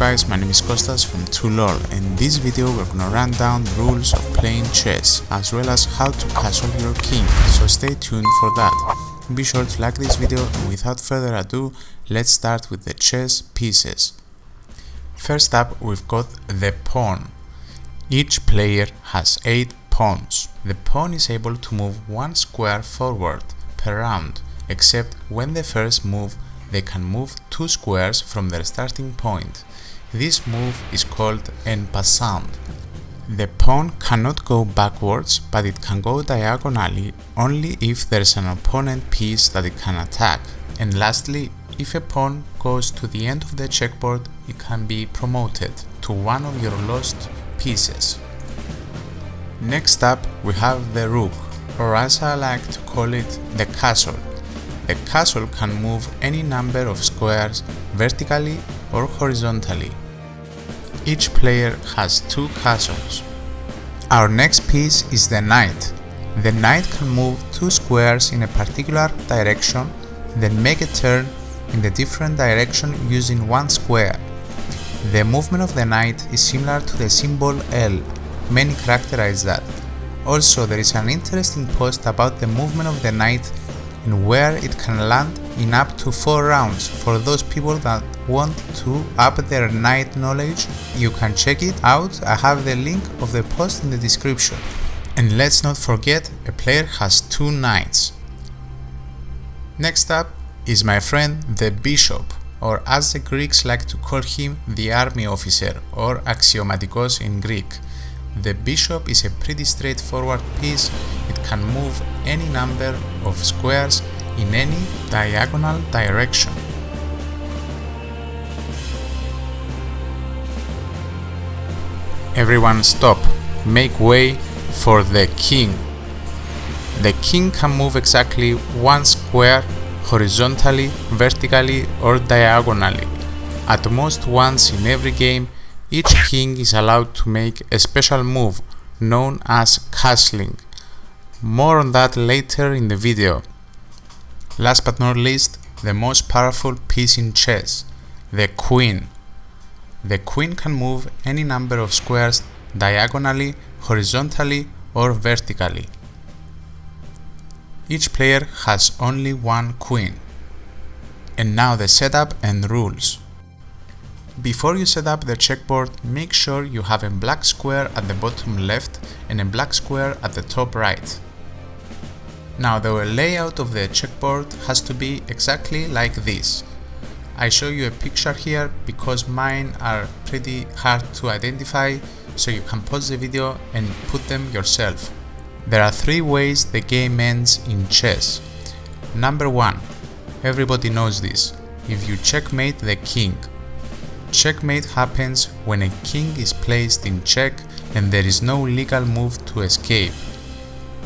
guys, my name is Kostas from TwoLore, and in this video we're gonna run down the rules of playing chess, as well as how to castle your king, so stay tuned for that. Be sure to like this video, and without further ado, let's start with the chess pieces. First up, we've got the pawn. Each player has 8 pawns. The pawn is able to move 1 square forward per round, except when they first move they can move 2 squares from their starting point. This move is called en passant. The pawn cannot go backwards, but it can go diagonally only if there is an opponent piece that it can attack. And lastly, if a pawn goes to the end of the chessboard, it can be promoted to one of your lost pieces. Next up, we have the rook, or as I like to call it, the castle. The castle can move any number of squares vertically or horizontally. Each player has 2 castles. Our next piece is the knight. The knight can move 2 squares in a particular direction, then make a turn in the different direction using 1 square. The movement of the knight is similar to the symbol L. Many characterize that. Also, there is an interesting post about the movement of the knight and where it can land in up to 4 rounds. For those people that want to up their knight knowledge, you can check it out. I have the link of the post in the description. And let's not forget, a player has 2 knights. Next up is my friend the bishop, or as the Greeks like to call him, the army officer, or axiomatikos in Greek. The bishop is a pretty straightforward piece. It can move any number of squares in any diagonal direction. Everyone stop. Make way for the king. The king can move exactly 1 square horizontally, vertically or diagonally. At most once in every game, each king is allowed to make a special move known as castling. More on that later in the video. Last but not least, the most powerful piece in chess, the queen. The queen can move any number of squares diagonally, horizontally or vertically. Each player has only 1 queen. And now the setup and rules. Before you set up the chessboard, make sure you have a black square at the bottom left and a black square at the top right. Now the layout of the chessboard has to be exactly like this. I show you a picture here because mine are pretty hard to identify, so you can pause the video and put them yourself. There are 3 ways the game ends in chess. Number 1. Everybody knows this. If you checkmate the king. Checkmate happens when a king is placed in check and there is no legal move to escape.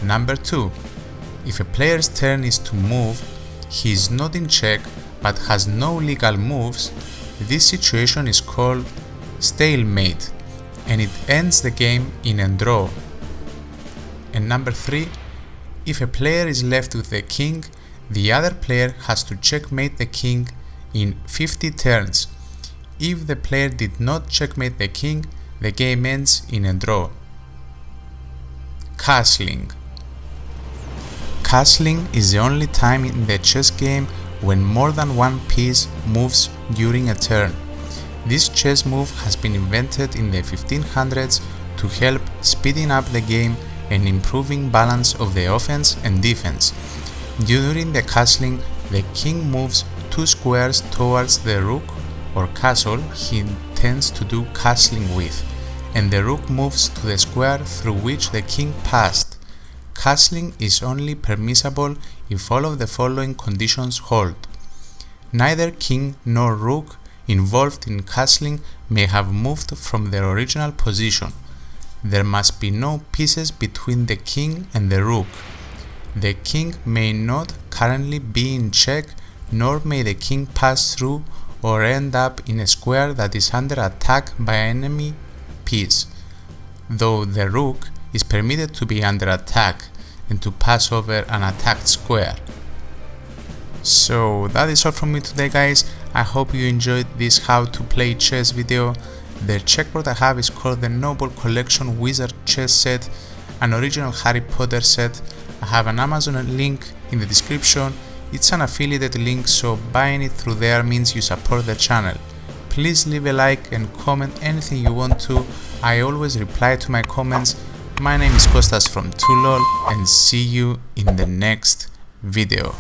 Number 2. If a player's turn is to move, he is not in check but has no legal moves, this situation is called stalemate and it ends the game in a draw. And number 3. If a player is left with the king, the other player has to checkmate the king in 50 turns. If the player did not checkmate the king, the game ends in a draw. Castling. Castling is the only time in the chess game when more than 1 piece moves during a turn. This chess move has been invented in the 1500s to help speeding up the game and improving balance of the offense and defense. During the castling, the king moves 2 squares towards the rook or castle he intends to do castling with, and the rook moves to the square through which the king passed. Castling is only permissible if all of the following conditions hold. Neither king nor rook involved in castling may have moved from their original position. There must be no pieces between the king and the rook. The king may not currently be in check, nor may the king pass through or end up in a square that is under attack by an enemy piece, though the rook is permitted to be under attack and to pass over an attacked square. So that is all from me today, guys. I hope you enjoyed this how to play chess video. The checkerboard I have is called the Noble Collection Wizard Chess Set, an original Harry Potter set. I have an Amazon link in the description. It's an affiliated link, so buying it through there means you support the channel. Please leave a like and comment anything you want to. I always reply to my comments. My name is Kostas from 2lol, and see you in the next video.